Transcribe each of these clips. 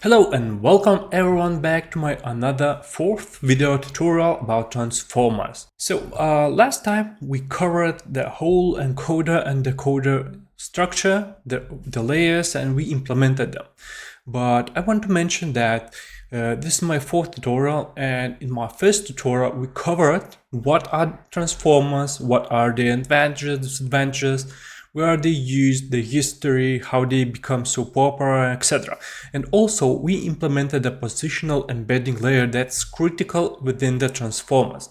Hello and welcome everyone back to my another fourth video tutorial about transformers. Last time we covered the whole encoder and decoder structure, the layers, and we implemented them. But I want to mention that this is my fourth tutorial, and in my first tutorial we covered what are transformers, what are the advantages, disadvantages, where are they used, the history, how they become so popular, etc. And also we implemented a positional embedding layer that's critical within the transformers.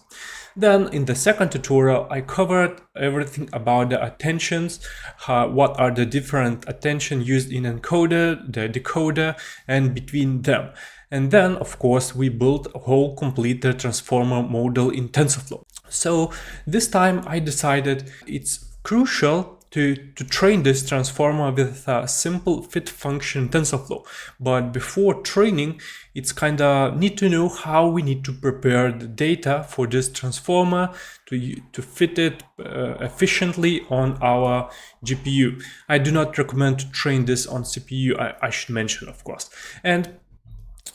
Then in the second tutorial I covered everything about the attentions, what are the different attention used in encoder, the decoder, and between them. And then of course we built a whole complete transformer model in TensorFlow. So this time I decided it's crucial to train this transformer with a simple fit function TensorFlow. But before training, it's kind of need to know how we need to prepare the data for this transformer to fit it efficiently on our GPU. I do not recommend to train this on CPU, I should mention, of course. And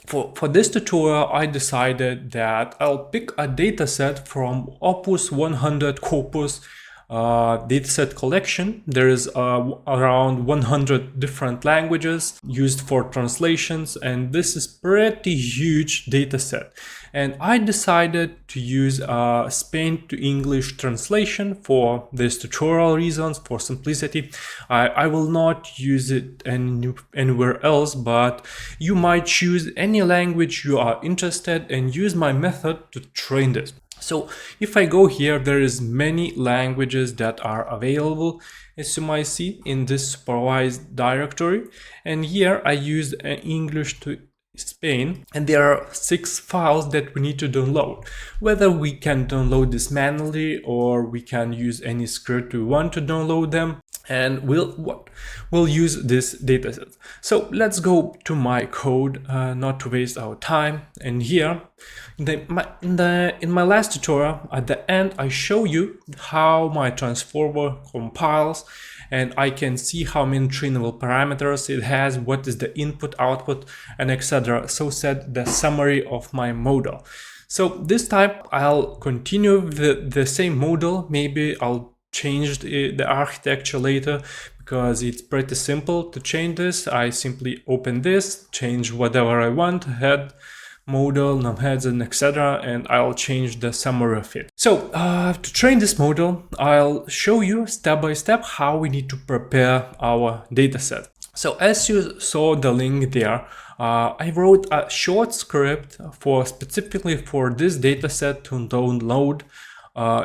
for this tutorial, I decided that I'll pick a dataset from Opus 100 Corpus dataset collection. There is around 100 different languages used for translations, and this is pretty huge dataset. And I decided to use Spain to English translation for this tutorial reasons, for simplicity. I will not use it anywhere else, but you might choose any language you are interested and use my method to train this. So if I go here, there is many languages that are available, as you might see in this supervised directory. And here I used English to Spain, and there are 6 files that we need to download. Whether we can download this manually or we can use any script we want to download them, and we'll use this dataset. So let's go to my code, not to waste our time. And here in my last tutorial, at the end I show you how my transformer compiles, and I can see how many trainable parameters it has, what is the input, output, and etc. So said the summary of my model. So this time I'll continue the same model. Maybe I'll change the architecture later, because it's pretty simple to change this. I simply open this, change whatever I want, head, model, num-heads, and etc. and I'll change the summary of it. So to train this model, I'll show you step by step how we need to prepare our dataset. So as you saw the link there, I wrote a short script specifically for this dataset to download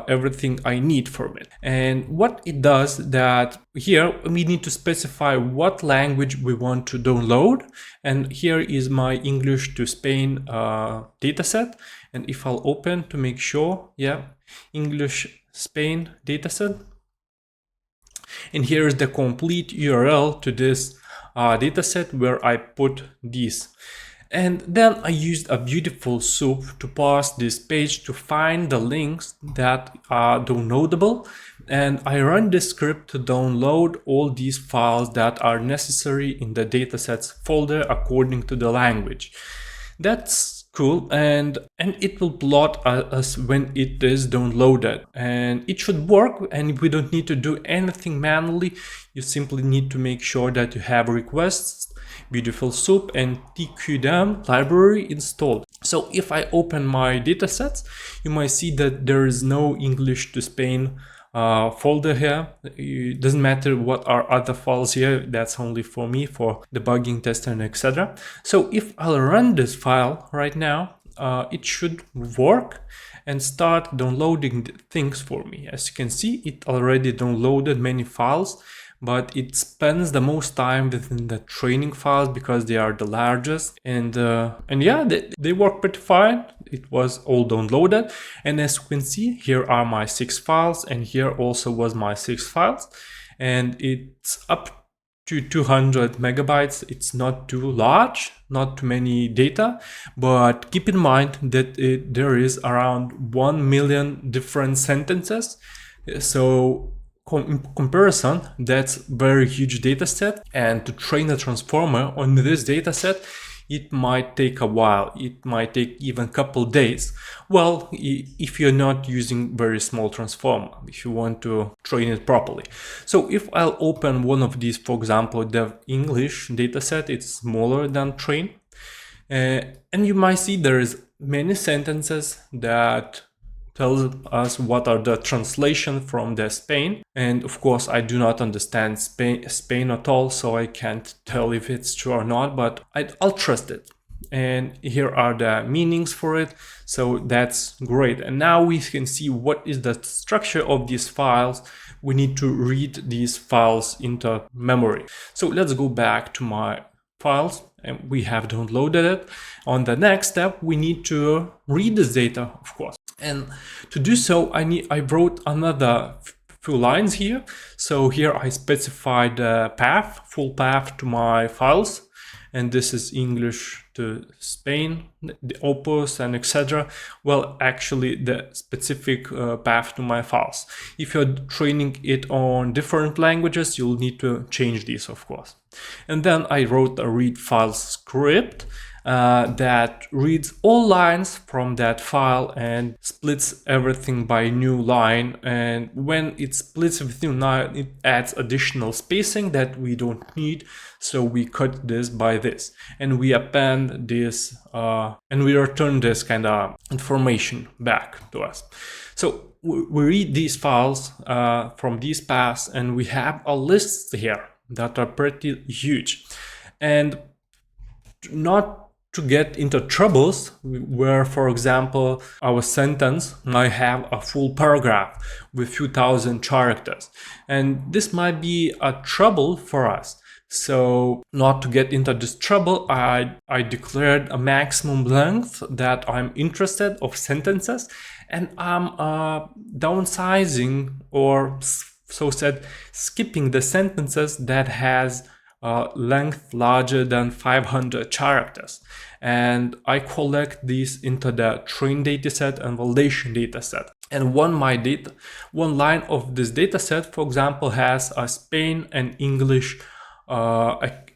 everything I need from it. And what it does, that here we need to specify what language we want to download, and here is my English to Spain dataset. And if I'll open to make sure, yeah, English Spain dataset, and here is the complete URL to this dataset where I put these. And then I used a beautiful soup to parse this page to find the links that are downloadable, and I run this script to download all these files that are necessary in the datasets folder according to the language. That's cool, and it will plot us when it is downloaded, and it should work, and we don't need to do anything manually. You simply need to make sure that you have requests, beautiful soup, and tqdam library installed. So if I open my datasets, you might see that there is no English to Spain folder here. It doesn't matter what are other files here, that's only for me for debugging, testing, and etc. So if I'll run this file right now, it should work and start downloading things for me. As you can see, it already downloaded many files, but it spends the most time within the training files because they are the largest, and yeah, they work pretty fine. It was all downloaded, and as you can see, here are my 6 files, and here also was my 6 files, and it's up to 200 megabytes. It's not too large, not too many data, but keep in mind that there is around 1 million different sentences. So in comparison, that's very huge data set, and to train a transformer on this data set, it might take a while. It might take even a couple days. Well, if you're not using very small transformer, if you want to train it properly. So if I'll open one of these, for example, the English dataset, it's smaller than train. And you might see there is many sentences that tells us what are the translation from the Spain. And of course, I do not understand Spain at all, so I can't tell if it's true or not, but I'll trust it. And here are the meanings for it. So that's great. And now we can see what is the structure of these files. We need to read these files into memory. So let's go back to my files, and we have downloaded it. On the next step, we need to read this data, of course. And to do so, I wrote another few lines here. So here I specified the path, full path to my files. And this is English to Spain, the opus, and etc. Well, actually the specific path to my files. If you're training it on different languages, you'll need to change these, of course. And then I wrote a read files script that reads all lines from that file and splits everything by new line. And when it splits with new line, it adds additional spacing that we don't need. So we cut this by this, and we append this, and we return this kind of information back to us. So we read these files from these paths, and we have a list here that are pretty huge. And not to get into troubles where, for example, our sentence might have a full paragraph with few thousand characters, and this might be a trouble for us. So not to get into this trouble, I declared a maximum length that I'm interested of sentences, and I'm downsizing, or so said, skipping the sentences that has length larger than 500 characters. And I collect these into the train dataset and validation dataset. And one line of this dataset, for example, has a Spain and English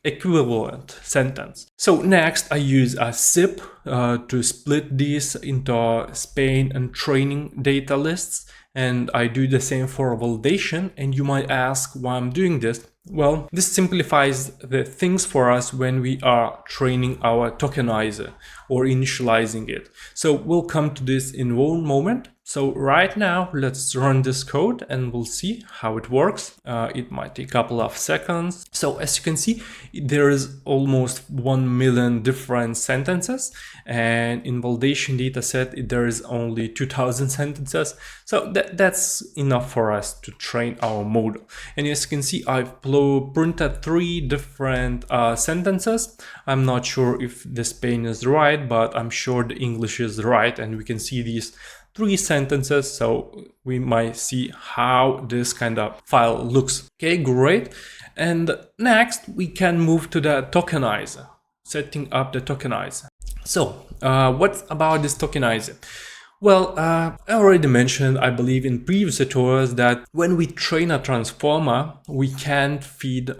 equivalent sentence. So next I use a zip to split these into Spain and training data lists. And I do the same for validation. And you might ask why I'm doing this. Well, this simplifies the things for us when we are training our tokenizer or initializing it. So we'll come to this in one moment. So right now, let's run this code and we'll see how it works. It might take a couple of seconds. So as you can see, there is almost 1 million different sentences, and in validation dataset, there is only 2000 sentences. So that's enough for us to train our model. And as you can see, I've printed 3 different sentences. I'm not sure if the Spain is right, but I'm sure the English is right. And we can see these 3 sentences, so we might see how this kind of file looks. Okay, great. And next we can move to the tokenizer, setting up the tokenizer. So what about this tokenizer? Well, I already mentioned, I believe in previous tutorials, that when we train a transformer, we can't feed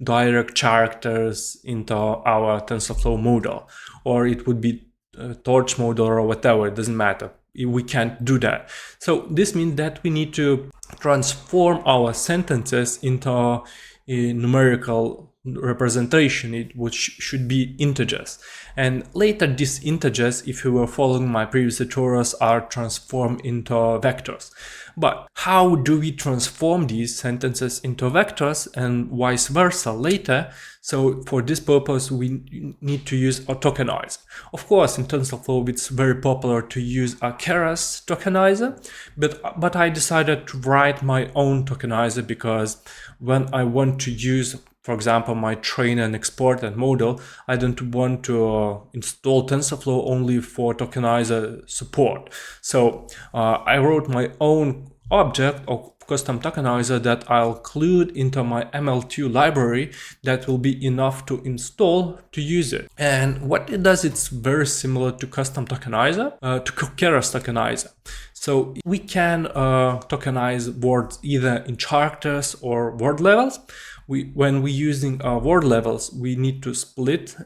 direct characters into our TensorFlow model, or it would be a torch model or whatever, it doesn't matter. We can't do that. So this means that we need to transform our sentences into a numerical representation, which should be integers. And later these integers, if you were following my previous tutorials, are transformed into vectors. But how do we transform these sentences into vectors and vice versa later? So for this purpose, we need to use a tokenizer. Of course, in TensorFlow, it's very popular to use a Keras tokenizer, but I decided to write my own tokenizer because when I want to use, for example, my train and export and model, I don't want to install TensorFlow only for tokenizer support. So I wrote my own object of CustomTokenizer that I'll include into my ML2 library that will be enough to install to use it. And what it does, it's very similar to CustomTokenizer, to Keras tokenizer. So we can tokenize words either in characters or word levels. when we're using word levels, we need to split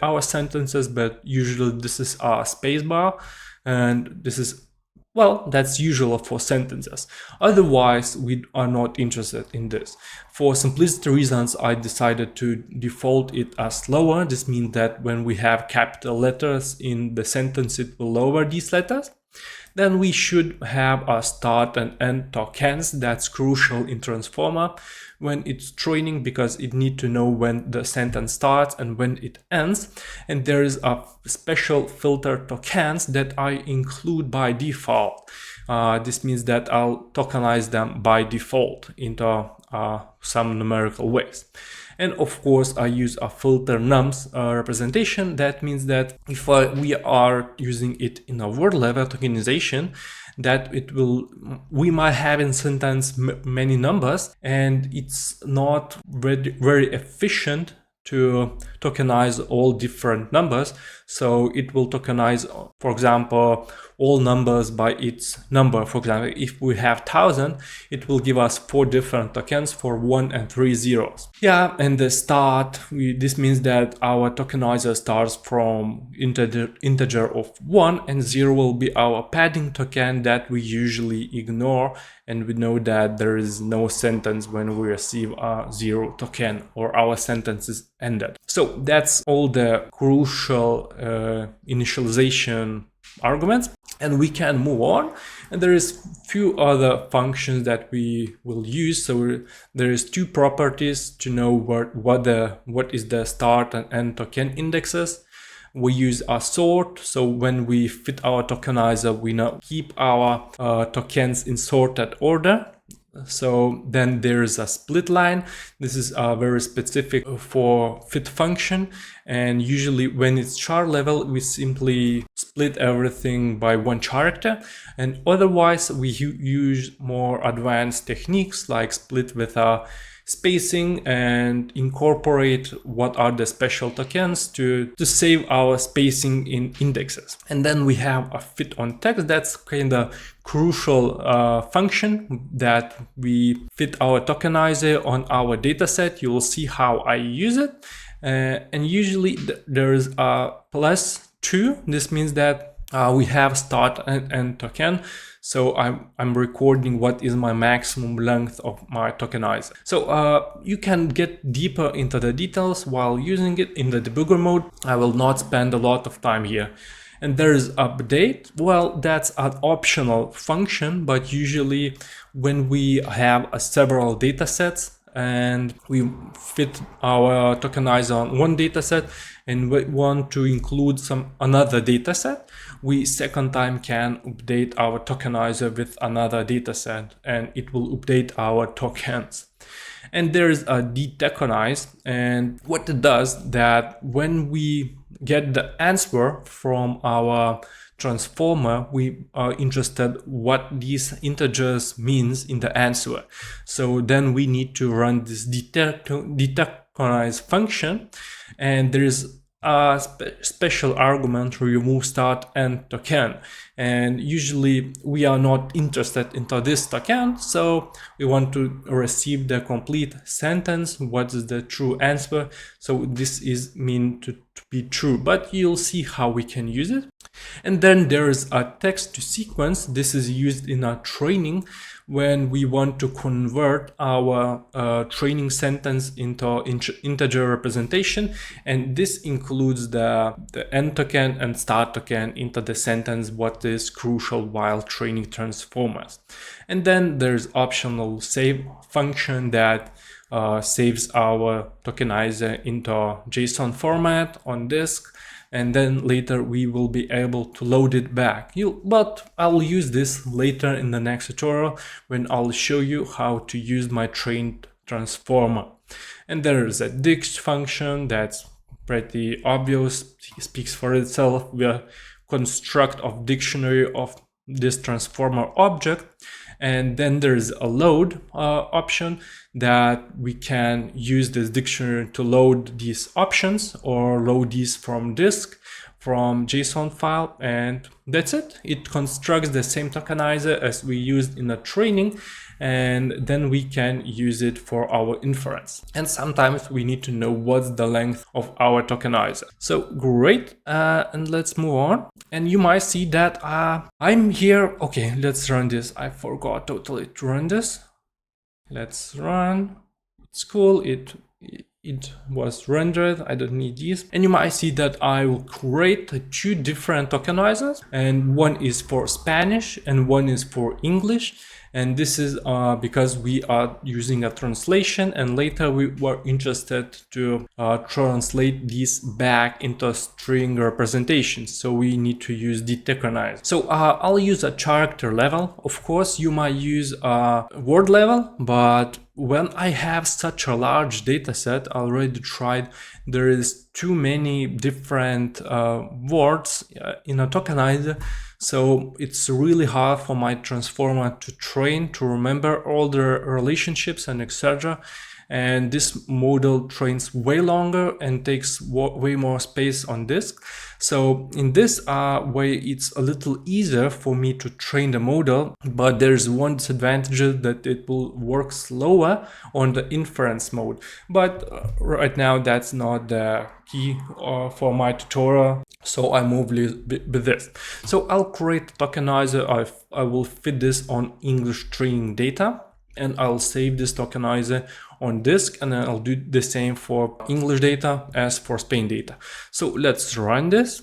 our sentences, but usually this is a spacebar, and this is, well, that's usual for sentences. Otherwise, we are not interested in this. For simplicity reasons, I decided to default it as lower. This means that when we have capital letters in the sentence, it will lower these letters. Then we should have a start and end tokens. That's crucial in transformer when it's training, because it needs to know when the sentence starts and when it ends. And there is a special filter tokens that I include by default. This means that I'll tokenize them by default into some numerical ways. And of course, I use a filter nums representation. That means that if we are using it in a word level tokenization, that we might have in sentence many numbers, and it's not very efficient to tokenize all different numbers. So it will tokenize, for example, all numbers by its number. For example, if we have 1000, it will give us 4 different tokens for 1 and 3 zeros. Yeah, and the start, this means that our tokenizer starts from integer of 1, and 0 will be our padding token that we usually ignore, and we know that there is no sentence when we receive a 0 token or our sentence is ended. So that's all the crucial initialization arguments, and we can move on. And there is few other functions that we will use. So there is 2 properties to know what is the start and end token indexes. We use a sort, so when we fit our tokenizer, we now keep our tokens in sorted order. So then there is a split line. This is very specific for fit function, and usually when it's char level, we simply split everything by 1 character, and otherwise we use more advanced techniques like split with a spacing and incorporate what are the special tokens to save our spacing in indexes. And then we have a fit on text. That's kind of crucial function that we fit our tokenizer on our dataset. You will see how I use it. And usually there is a +2. This means that we have start and end token. So I'm recording what is my maximum length of my tokenizer. So you can get deeper into the details while using it in the debugger mode. I will not spend a lot of time here. And there is update. Well, that's an optional function, but usually when we have several data sets and we fit our tokenizer on one dataset and we want to include another dataset, we second time can update our tokenizer with another dataset, and it will update our tokens. And there is a detokenize, and what it does that when we get the answer from our transformer, we are interested what these integers means in the answer. So then we need to run this detokenize function, and there is a special argument to remove start and token. And usually we are not interested into this token, so we want to receive the complete sentence, what is the true answer. So this is meant to be true, but you'll see how we can use it. And then there is a text to sequence. This is used in our training when we want to convert our training sentence into integer representation, and this includes the end token and start token into the sentence, what is crucial while training transformers. And then there's optional save function that saves our tokenizer into JSON format on disk, and then later we will be able to load it back. But I'll use this later in the next tutorial when I'll show you how to use my trained transformer. And there is a dict function that's pretty obvious, it speaks for itself. We are construct of dictionary of this transformer object. And then there's a load option that we can use this dictionary to load these options or load these from disk, from JSON file, and that's it. It constructs the same tokenizer as we used in the training, and then we can use it for our inference. And sometimes we need to know what's the length of our tokenizer. So great, and let's move on. And you might see that I'm here. Okay, let's run this. I forgot totally to run this. Let's run. It's cool. It was rendered. I don't need these. And you might see that I will create two different tokenizers, and one is for Spanish and one is for English. And this is because we are using a translation, and later we were interested to translate these back into string representations. So we need to use the tokenizer. So I'll use a character level. Of course, you might use a word level, but when I have such a large data set, I already tried, there is too many different words in a tokenizer. So it's really hard for my transformer to train, to remember all the relationships and etc. And this model trains way longer and takes way more space on disk. So in this way, it's a little easier for me to train the model, but there's one disadvantage, that it will work slower on the inference mode. But right now, that's not the key for my tutorial. So I move with this. So I'll create a tokenizer. I will fit this on English training data, and I'll save this tokenizer on disk, and then I'll do the same for English data as for Spain data. So let's run this.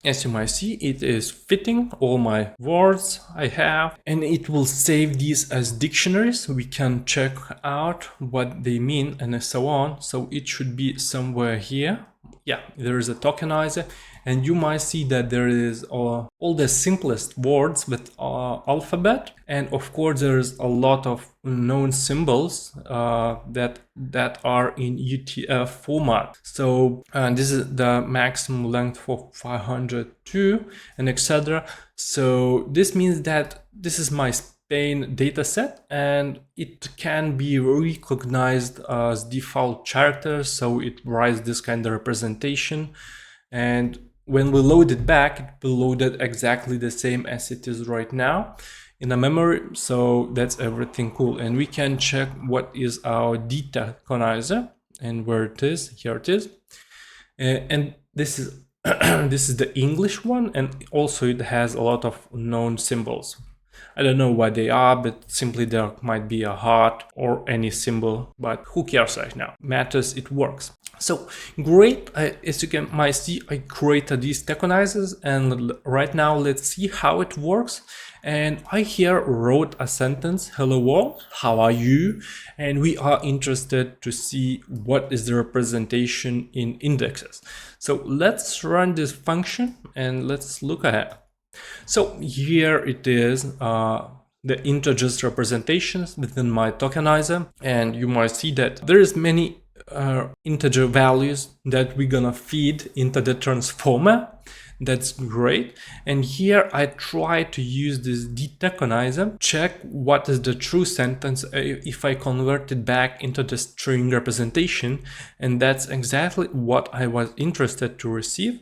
As you might see, it is fitting all my words I have, and it will save these as dictionaries. We can check out what they mean and so on. So it should be somewhere here. Yeah, there is a tokenizer, and you might see that there is all the simplest words with alphabet, and of course there is a lot of known symbols that are in UTF format. So this is the maximum length for 502 and etc. So this means that this is my Spain dataset, and it can be recognized as default characters, so it writes this kind of representation, and when we load it back, it will load it exactly the same as it is right now in the memory. So that's everything cool, and we can check what is our Tokenizer and where it is. Here it is, and this is this is the English one, and also it has a lot of known symbols. I don't know what they are, but simply there might be a heart or any symbol, but who cares right now? Matters it works. So great, as you might see, I created these tokenizers, and right now let's see how it works. And I here wrote a sentence, hello world, how are you? And we are interested to see what is the representation in indexes. So let's run this function and let's look ahead. So here it is, the integers representations within my tokenizer, and you might see that there is many integer values that we're gonna feed into the transformer. That's great. And here I try to use this detokenizer, check what is the true sentence if I convert it back into the string representation, and that's exactly what I was interested to receive.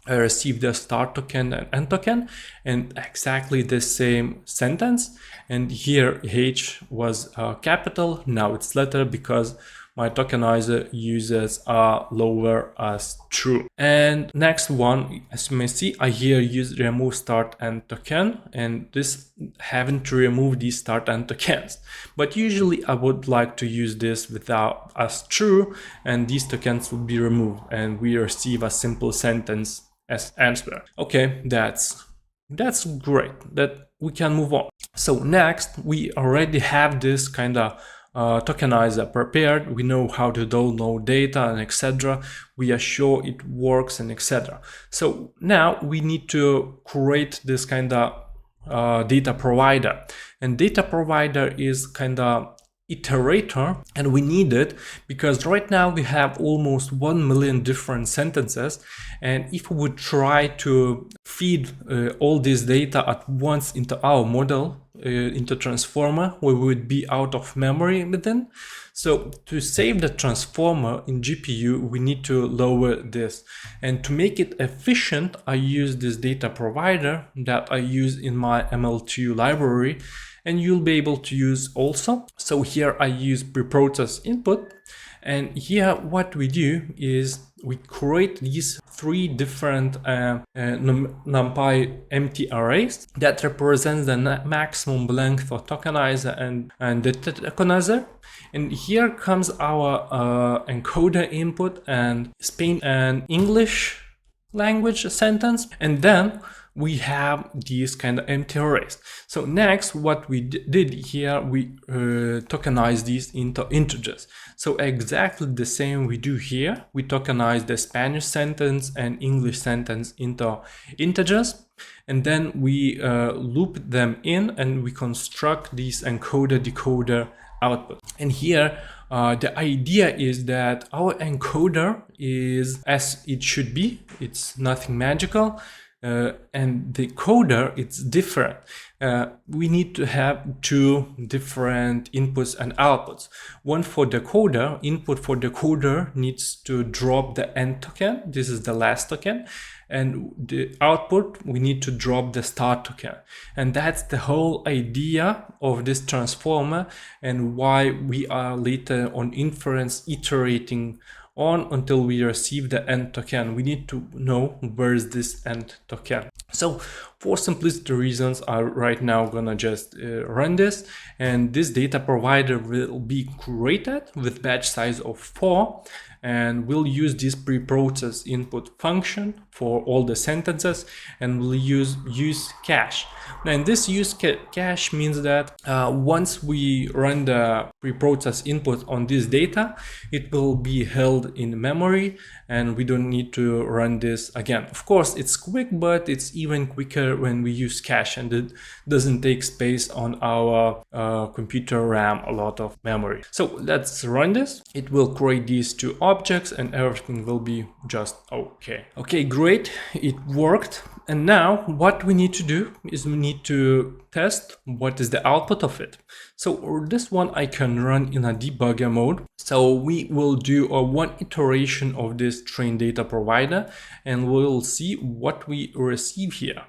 I received the start token and end token and exactly the same sentence. And here H was capital, now it's letter because my tokenizer uses a lower as true. And next one, as you may see, I here use remove start and token, and this having to remove these start and tokens. But usually I would like to use this without as true, and these tokens will be removed, and we receive a simple sentence as answer. Okay, that's great. That we can move on. So next, we already have this kind of tokenizer prepared. We know how to download data and etc. We are sure it works and etc. So now we need to create this kind of data provider, and data provider is kind of iterator, and we need it because right now we have almost 1 million different sentences, and if we would try to feed all this data at once into our model, into transformer, we would be out of memory within. So to save the transformer in GPU, we need to lower this, and to make it efficient, I use this data provider that I use in my ML2 library. and you'll be able to use also. So here I use preprocess input, and here what we do is we create these three different NumPy empty arrays that represents the maximum length of tokenizer and the tokenizer. And here comes our encoder input and Spain and English language sentence, and then we have these kind of empty arrays. So next, what we did here, we tokenize these into integers. So exactly the same we do here. We tokenize the Spanish sentence and English sentence into integers, and then we loop them in and we construct these encoder-decoder output. And here the idea is that our encoder is as it should be. It's nothing magical. And the coder, it's different. We need to have two different inputs and outputs. One for the coder, input for the coder needs to drop the end token. This is the last token. And the output, we need to drop the start token. And that's the whole idea of this transformer, and why we are later on inference iterating on until we receive the end token. We need to know where is this end token. So for simplicity reasons, I'm right now gonna just run this, and this data provider will be created with batch size of 4, and we'll use this preprocess input function for all the sentences, and we'll use cache. And this use cache means that once we run the preprocess input on this data, it will be held in memory, and we don't need to run this again. Of course, it's quick, but it's even quicker when we use cache, and it doesn't take space on our computer RAM, a lot of memory. So let's run this. It will create these two objects and everything will be just okay. Okay, great, it worked. And now what we need to do is we need to test what is the output of it. So this one I can run in a debugger mode. So we will do one iteration of this train data provider, and we'll see what we receive here.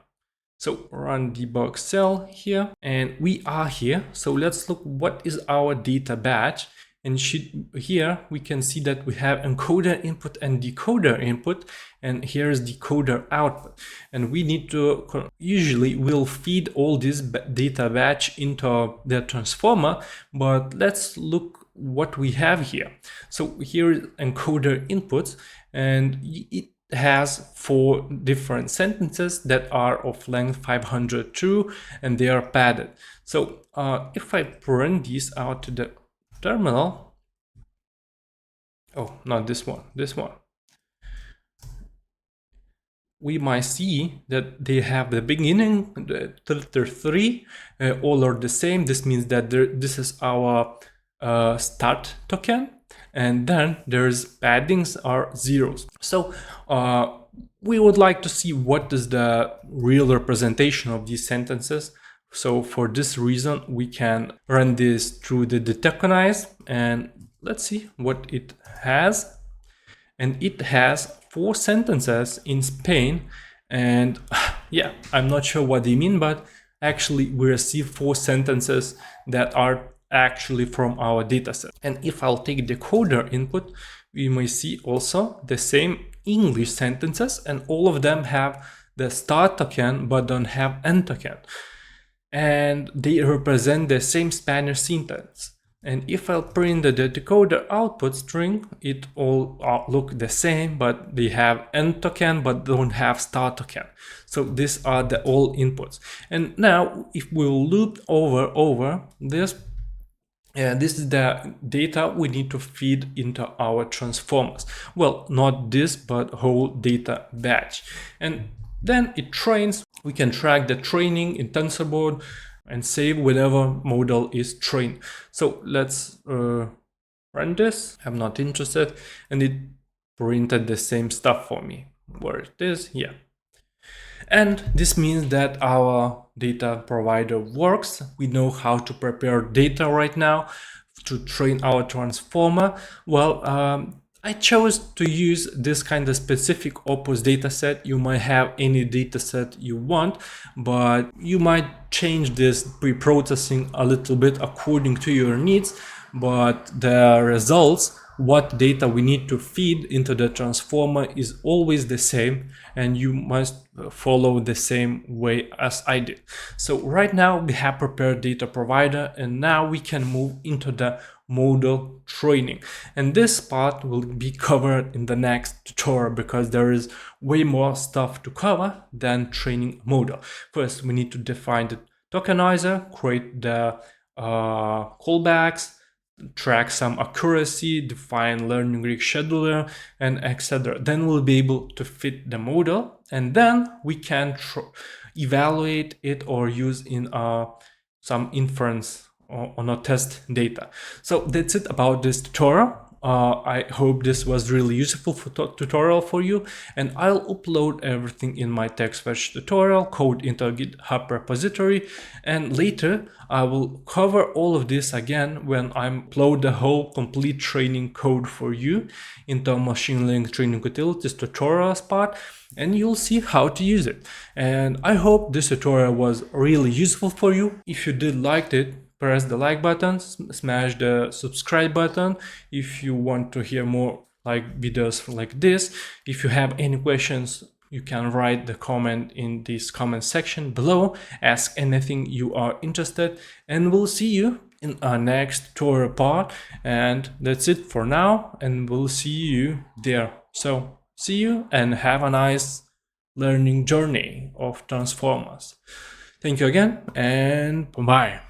So run debug cell here, and we are here. So let's look what is our data batch. And here we can see that we have encoder input and decoder input, and here is decoder output. And we need to, usually we'll feed all this data batch into the transformer, but let's look what we have here. So here is encoder inputs, and it has 4 different sentences that are of length 502, and they are padded. So if I print these out to the terminal, oh, not this one, this one, we might see that they have the beginning, the filter 3, all are the same. This means that this is our start token, and then there's paddings are zeros. So we would like to see what is the real representation of these sentences. So for this reason, we can run this through the tokenize, and let's see what it has. And it has 4 sentences in Spain, and yeah, I'm not sure what they mean, but actually we receive 4 sentences that are actually from our dataset. And if I'll take the decoder input, we may see also the same English sentences, and all of them have the start token but don't have end token. And they represent the same Spanish sentence. And if I'll print the decoder output string, it all look the same, but they have end token but don't have start token. So these are the all inputs. And now if we'll loop over this, this is the data we need to feed into our transformers. Well, not this, but whole data batch. And then it trains. We can track the training in TensorBoard and save whatever model is trained. So let's run this. I'm not interested. And it printed the same stuff for me. Where it is? Yeah. And this means that our data provider works. We know how to prepare data right now to train our transformer. Well, I chose to use this kind of specific Opus dataset. You might have any dataset you want, but you might change this pre-processing a little bit according to your needs. But the results, what data we need to feed into the transformer, is always the same, and you must follow the same way as I did. So right now we have prepared DataProvider, and now we can move into the model training, and this part will be covered in the next tutorial because there is way more stuff to cover than training model. First, we need to define the tokenizer, create the callbacks, track some accuracy, define learning rig scheduler, and etc. Then we'll be able to fit the model, and then we can evaluate it or use in some inference on a test data. So that's it about this tutorial. I hope this was really useful tutorial for you, and I'll upload everything in my text fetch tutorial code into a GitHub repository, and later I will cover all of this again when I upload the whole complete training code for you into a machine learning training utilities tutorials part, and you'll see how to use it. And I hope this tutorial was really useful for you. If you did like it, press the like button, smash the subscribe button if you want to hear more like videos like this. If you have any questions, you can write the comment in this comment section below. Ask anything you are interested, and we'll see you in our next tutorial part. And that's it for now, and we'll see you there. So see you and have a nice learning journey of transformers. Thank you again, and bye.